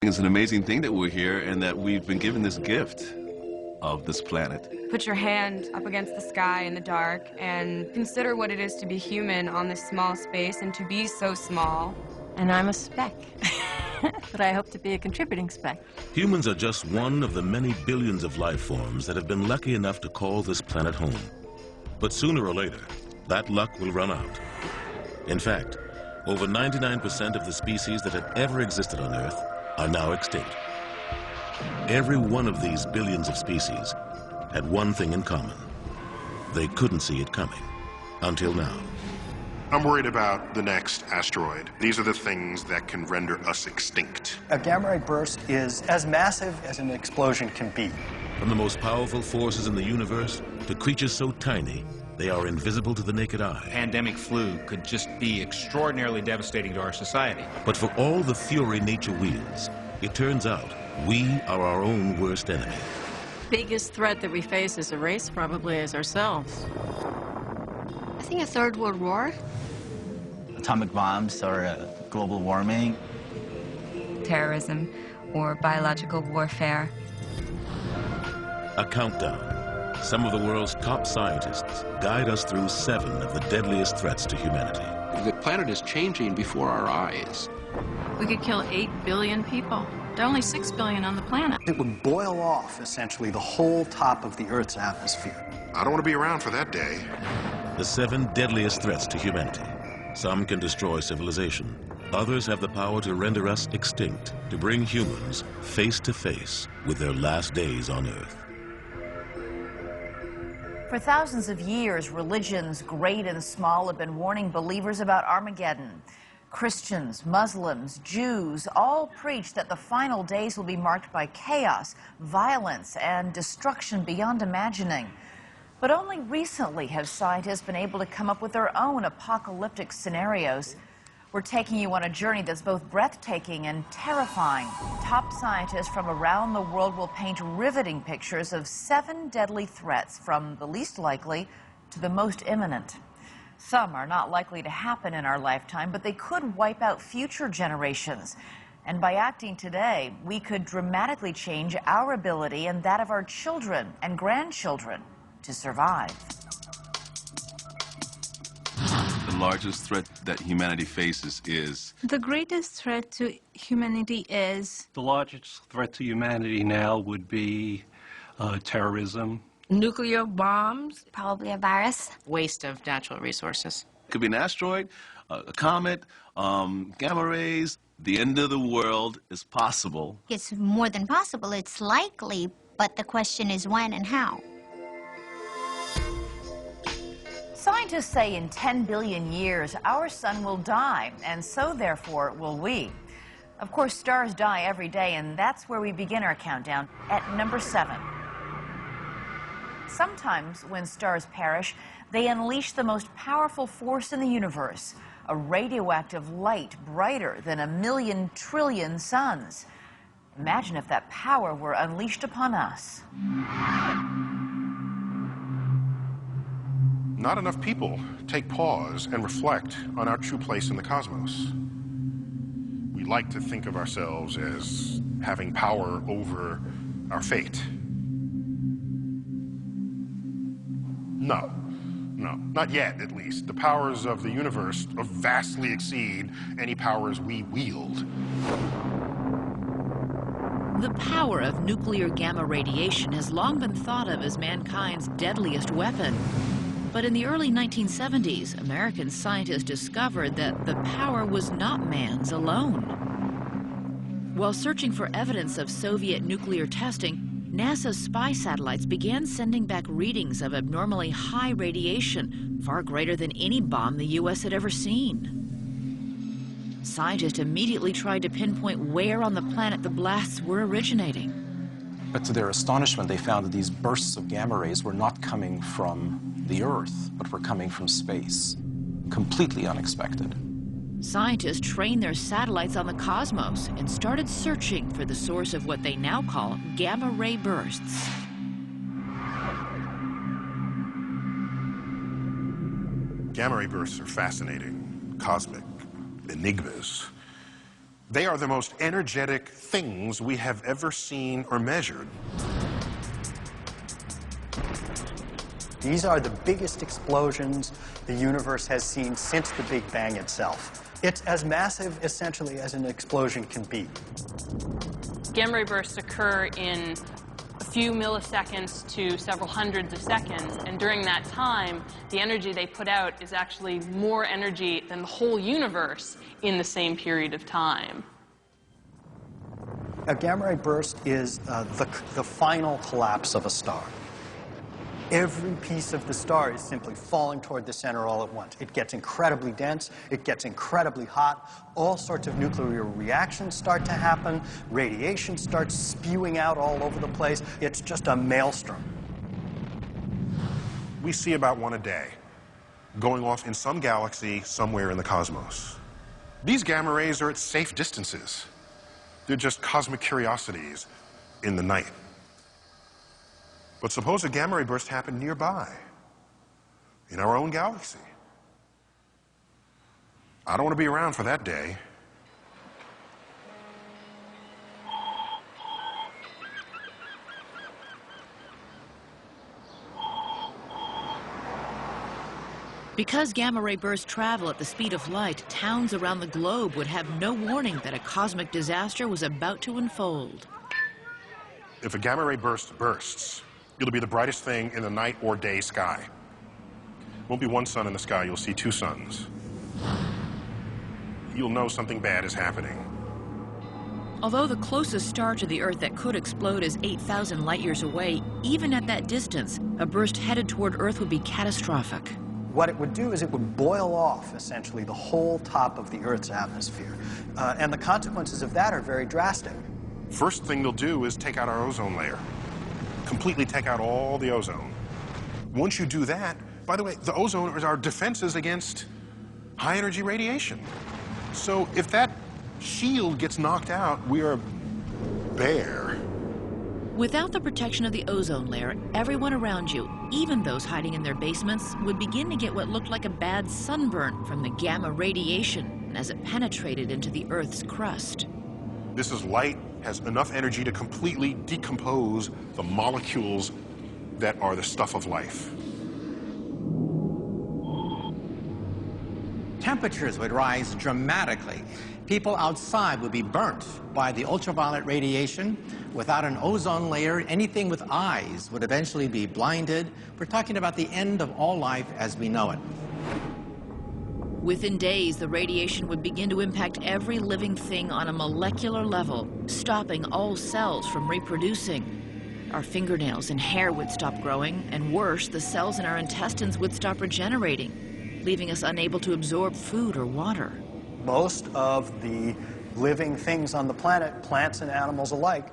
It's an amazing thing that we're here and that we've been given this gift of this planet. Put your hand up against the sky in the dark and consider what it is to be human on this small space and to be so small. And I'm a speck, but I hope to be a contributing speck. Humans are just one of the many billions of life forms that have been lucky enough to call this planet home. But sooner or later, that luck will run out. In fact, over 99% of the species that have ever existed on Earth are now extinct. Every one of these billions of species had one thing in common. They couldn't see it coming, until now. I'm worried about the next asteroid. These are the things that can render us extinct. A gamma ray burst is as massive as an explosion can be. From the most powerful forces in the universe to creatures so tiny, they are invisible to the naked eye. Pandemic flu could just be extraordinarily devastating to our society. But for all the fury nature wields, it turns out we are our own worst enemy. Biggest threat that we face as a race probably is ourselves. I think a third world war. Atomic bombs or global warming. Terrorism or biological warfare. A countdown. Some of the world's top scientists guide us through 7 of the deadliest threats to humanity. The planet is changing before our eyes. We could kill 8 billion people. There are only 6 billion on the planet. It would boil off, essentially, the whole top of the Earth's atmosphere. I don't want to be around for that day. The 7 deadliest threats to humanity. Some can destroy civilization. Others have the power to render us extinct, to bring humans face to face with their last days on Earth. For thousands of years, religions, great and small, have been warning believers about Armageddon. Christians, Muslims, Jews all preach that the final days will be marked by chaos, violence, and destruction beyond imagining. But only recently have scientists been able to come up with their own apocalyptic scenarios. We're taking you on a journey that's both breathtaking and terrifying. Top scientists from around the world will paint riveting pictures of 7 deadly threats, from the least likely to the most imminent. Some are not likely to happen in our lifetime, but they could wipe out future generations. And by acting today, we could dramatically change our ability and that of our children and grandchildren to survive. The largest threat that humanity faces is... The greatest threat to humanity is... The largest threat to humanity now would be terrorism. Nuclear bombs. Probably a virus. Waste of natural resources. It could be an asteroid, a comet, gamma rays. The end of the world is possible. It's more than possible. It's likely, but the question is when and how. Scientists say in 10 billion years, our sun will die, and so therefore will we. Of course, stars die every day, and that's where we begin our countdown, at number 7. Sometimes, when stars perish, they unleash the most powerful force in the universe, a radioactive light brighter than 1,000,000 trillion suns. Imagine if that power were unleashed upon us. Not enough people take pause and reflect on our true place in the cosmos. We like to think of ourselves as having power over our fate. No, not yet, at least. The powers of the universe vastly exceed any powers we wield. The power of nuclear gamma radiation has long been thought of as mankind's deadliest weapon. But in the early 1970s, American scientists discovered that the power was not man's alone. While searching for evidence of Soviet nuclear testing, NASA's spy satellites began sending back readings of abnormally high radiation, far greater than any bomb the U.S. had ever seen. Scientists immediately tried to pinpoint where on the planet the blasts were originating. But to their astonishment, they found that these bursts of gamma rays were not coming from the Earth, but were coming from space. Completely unexpected. Scientists trained their satellites on the cosmos and started searching for the source of what they now call gamma ray bursts. Gamma ray bursts are fascinating, cosmic enigmas. They are the most energetic things we have ever seen or measured. These are the biggest explosions the universe has seen since the Big Bang itself. It's as massive, essentially, as an explosion can be. Gamma ray bursts occur in a few milliseconds to several hundreds of seconds, and during that time, the energy they put out is actually more energy than the whole universe in the same period of time. A gamma ray burst is the final collapse of a star. Every piece of the star is simply falling toward the center all at once. It gets incredibly dense, it gets incredibly hot, all sorts of nuclear reactions start to happen, radiation starts spewing out all over the place. It's just a maelstrom. We see about one a day, going off in some galaxy somewhere in the cosmos. These gamma rays are at safe distances. They're just cosmic curiosities in the night. But suppose a gamma ray burst happened nearby, in our own galaxy. I don't want to be around for that day. Because gamma ray bursts travel at the speed of light, towns around the globe would have no warning that a cosmic disaster was about to unfold. If a gamma ray burst bursts, it'll be the brightest thing in the night or day sky. Won't be one sun in the sky, you'll see two suns. You'll know something bad is happening. Although the closest star to the Earth that could explode is 8,000 light years away, even at that distance, a burst headed toward Earth would be catastrophic. What it would do is it would boil off, essentially, the whole top of the Earth's atmosphere. And the consequences of that are very drastic. First thing they'll do is take out our ozone layer. Completely take out all the ozone. Once you do that, by the way, the ozone is our defenses against high-energy radiation. So if that shield gets knocked out, we are bare. Without the protection of the ozone layer, everyone around you, even those hiding in their basements, would begin to get what looked like a bad sunburn from the gamma radiation as it penetrated into the Earth's crust. This is light, has enough energy to completely decompose the molecules that are the stuff of life. Temperatures would rise dramatically. People outside would be burnt by the ultraviolet radiation. Without an ozone layer, anything with eyes would eventually be blinded. We're talking about the end of all life as we know it. Within days, the radiation would begin to impact every living thing on a molecular level, stopping all cells from reproducing. Our fingernails and hair would stop growing, and worse, the cells in our intestines would stop regenerating, leaving us unable to absorb food or water. Most of the living things on the planet, plants and animals alike,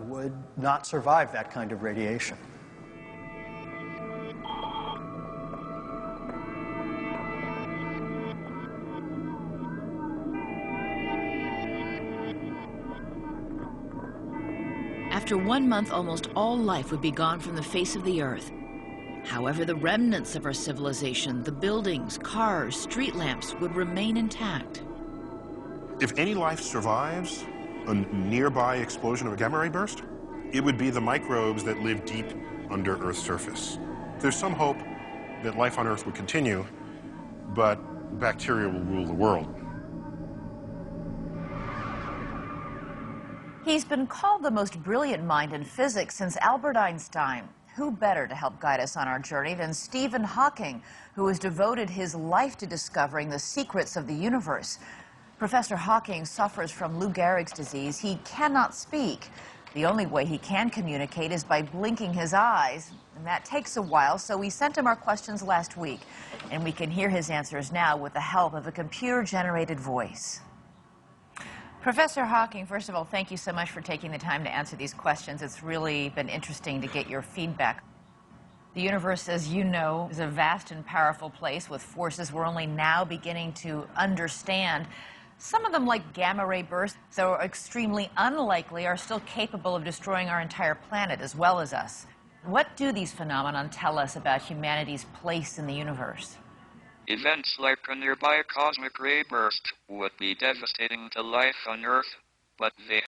would not survive that kind of radiation. After 1 month, almost all life would be gone from the face of the Earth. However, the remnants of our civilization, the buildings, cars, street lamps, would remain intact. If any life survives a nearby explosion of a gamma ray burst, it would be the microbes that live deep under Earth's surface. There's some hope that life on Earth would continue, but bacteria will rule the world. He's been called the most brilliant mind in physics since Albert Einstein. Who better to help guide us on our journey than Stephen Hawking, who has devoted his life to discovering the secrets of the universe. Professor Hawking suffers from Lou Gehrig's disease. He cannot speak. The only way he can communicate is by blinking his eyes, and that takes a while, so we sent him our questions last week, and we can hear his answers now with the help of a computer-generated voice. Professor Hawking, first of all, thank you so much for taking the time to answer these questions. It's really been interesting to get your feedback. The universe, as you know, is a vast and powerful place with forces we're only now beginning to understand. Some of them, like gamma ray bursts, that are extremely unlikely, are still capable of destroying our entire planet as well as us. What do these phenomena tell us about humanity's place in the universe? Events like a nearby cosmic ray burst would be devastating to life on Earth, but they